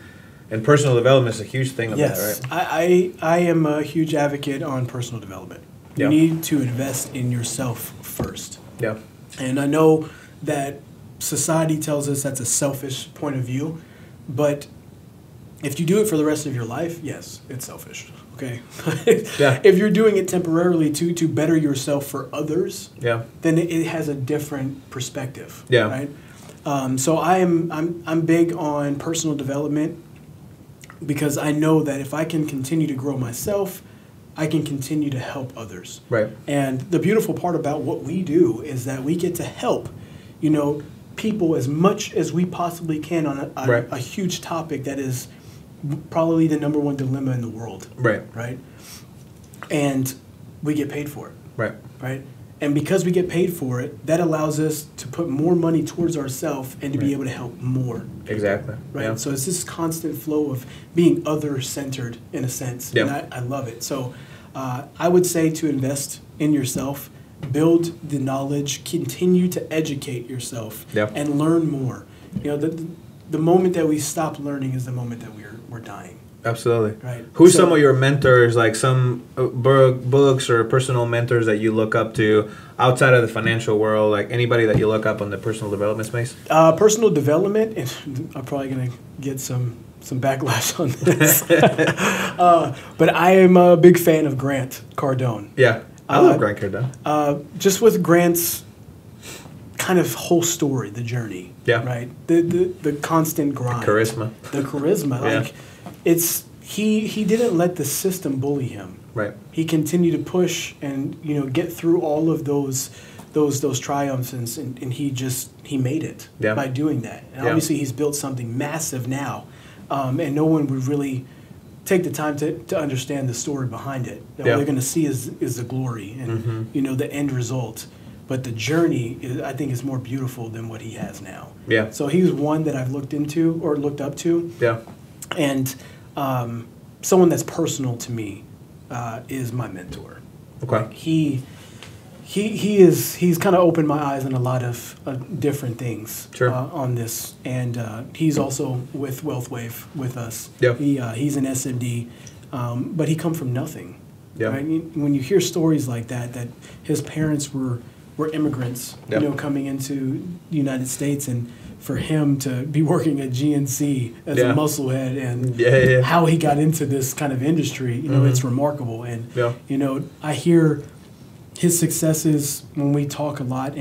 C: And personal development is a huge thing of that,
D: right? I am a huge advocate on personal development. You need to invest in yourself first.
C: Yeah.
D: And I know that society tells us that's a selfish point of view, but if you do it for the rest of your life, yes, it's selfish. Okay. If you're doing it temporarily to better yourself for others, then it has a different perspective.
C: Yeah.
D: Right. So I'm big on personal development because I know that if I can continue to grow myself, I can continue to help others.
C: Right.
D: And the beautiful part about what we do is that we get to help, people as much as we possibly can on a huge topic that is probably the number one dilemma in the world.
C: Right.
D: Right. And we get paid for it.
C: Right.
D: Right. And because we get paid for it, that allows us to put more money towards ourselves and to be able to help more people.
C: Exactly.
D: Right.
C: Yeah.
D: So it's this constant flow of being other-centered in a sense.
C: Yeah.
D: And I love it. So I would say to invest in yourself, build the knowledge, continue to educate yourself, and learn more. The moment that we stop learning is the moment that we're dying.
C: Absolutely.
D: Right.
C: Who's some of your mentors, like some books or personal mentors that you look up to outside of the financial world, like anybody that you look up on the personal development space?
D: Personal development, and I'm probably going to get some backlash on this. But I am a big fan of Grant Cardone.
C: Yeah, I love Grant Cardone.
D: Just with Grant's kind of whole story, the journey.
C: Yeah.
D: Right? The constant grind.
C: The charisma.
D: The charisma.
C: Yeah.
D: Like, he didn't let the system bully him.
C: Right.
D: He continued to push and get through all of those triumphs and he made it by doing that. And obviously he's built something massive now, and no one would really take the time to understand the story behind it. All they're going to see is the glory and the end result. But the journey, I think, is more beautiful than what he has now.
C: Yeah.
D: So he was one that I've looked up to. Yeah. And someone that's personal to me is my mentor.
C: Okay.
D: Like he's kind of opened my eyes on a lot of different things on this, and he's also with Wealth Wave with us. Yeah. He's an SMD, but he come from nothing. Yeah. Right? When you hear stories like that his parents were immigrants, coming into the United States, and for him to be working at GNC as a musclehead and how he got into this kind of industry, it's remarkable. And, I hear his successes when we talk a lot,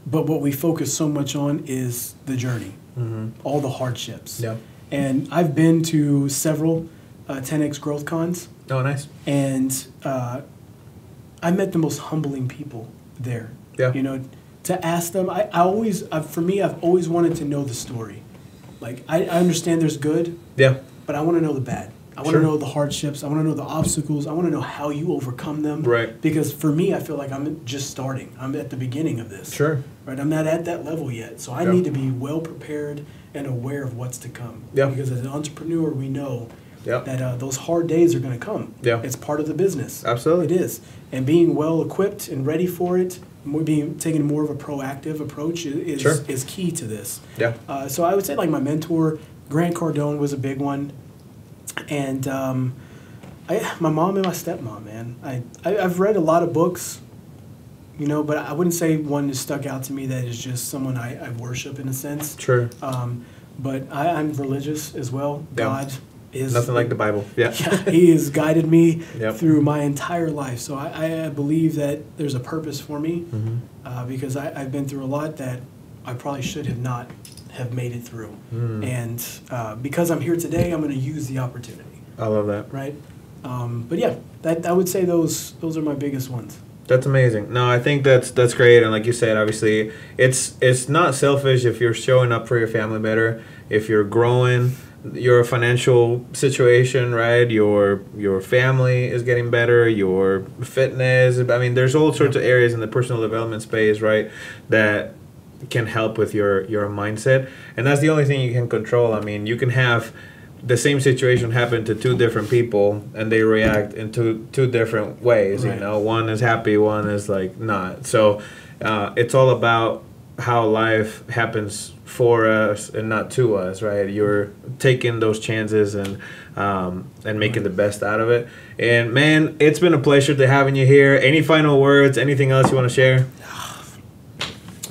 D: but what we focus so much on is the journey, all the hardships. Yeah. And I've been to several 10X Growth Cons.
C: Oh, nice.
D: And I met the most humbling people there. Yeah. To ask them, for me, I've always wanted to know the story. Like, I understand there's good, but I want to know the bad. I want to know the hardships. I want to know the obstacles. I want to know how you overcome them. Right. Because for me, I feel like I'm just starting. I'm at the beginning of this. Sure. Right. I'm not at that level yet. So I need to be well prepared and aware of what's to come. Yeah. Because as an entrepreneur, we know that those hard days are going to come. Yeah. It's part of the business. Absolutely. It is. And being well equipped and ready for it, taking more of a proactive approach is key to this. Yeah. So I would say, like, my mentor, Grant Cardone, was a big one. And my mom and my stepmom, man. I've read a lot of books, but I wouldn't say one that stuck out to me that is just someone I worship in a sense. Sure. But I'm religious as well. Yeah. God is... Nothing like the Bible. Yeah. He has guided me through my entire life. So I believe that there's a purpose for me because I've been through a lot that I probably should have made it through. And because I'm here today, I'm going to use the opportunity. I love that. Right? But yeah, I would say those are my biggest ones. That's amazing. No, I think that's great. And like you said, obviously, it's not selfish if you're showing up for your family better, if you're growing your financial situation, right? Your family is getting better, your fitness. I mean, there's all sorts of areas in the personal development space, right, that can help with your mindset, and that's the only thing you can control. I mean, you can have the same situation happen to two different people and they react in two different ways. Right. One is happy, one is like not. So it's all about how life happens for us and not to us, right? You're taking those chances and making the best out of it. And man, it's been a pleasure to having you here. Any final words? Anything else you want to share?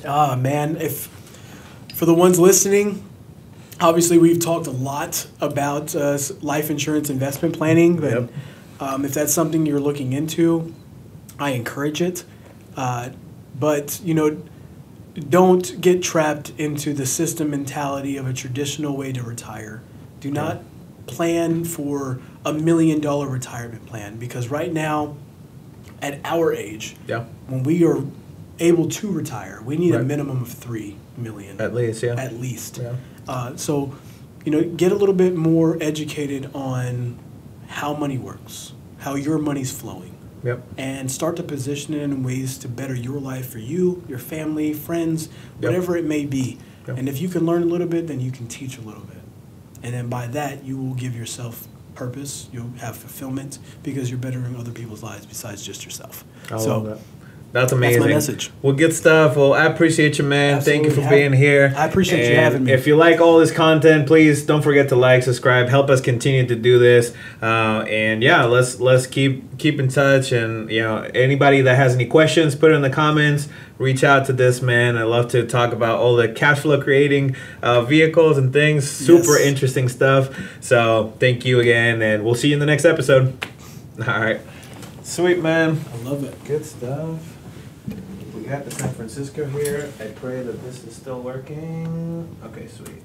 D: Man, if for the ones listening, obviously we've talked a lot about life insurance investment planning. But if that's something you're looking into, I encourage it. But don't get trapped into the system mentality of a traditional way to retire. Do not plan for $1 million retirement plan, because right now, at our age, when we are able to retire, we need a minimum of $3 million.
C: At least, yeah.
D: At least. Yeah. So, get a little bit more educated on how money works, how your money's flowing.
C: Yep.
D: And start to position it in ways to better your life for you, your family, friends, whatever it may be. Yep. And if you can learn a little bit, then you can teach a little bit. And then by that, you will give yourself purpose. You'll have fulfillment because you're bettering other people's lives besides just yourself.
C: I love that. That's amazing.
D: That's my message.
C: Well, good stuff. Well, I appreciate you, man.
D: Absolutely.
C: Thank you for being here.
D: I appreciate you having me.
C: If you like all this content, please don't forget to like, subscribe, help us continue to do this. And yeah, let's keep in touch. And anybody that has any questions, put it in the comments. Reach out to this man. I love to talk about all the cash flow creating vehicles and things. Super interesting stuff. So thank you again, and we'll see you in the next episode. All right. Sweet, man.
D: I love it.
C: Good stuff. We got the San Francisco here. I pray that this is still working. Okay, sweet.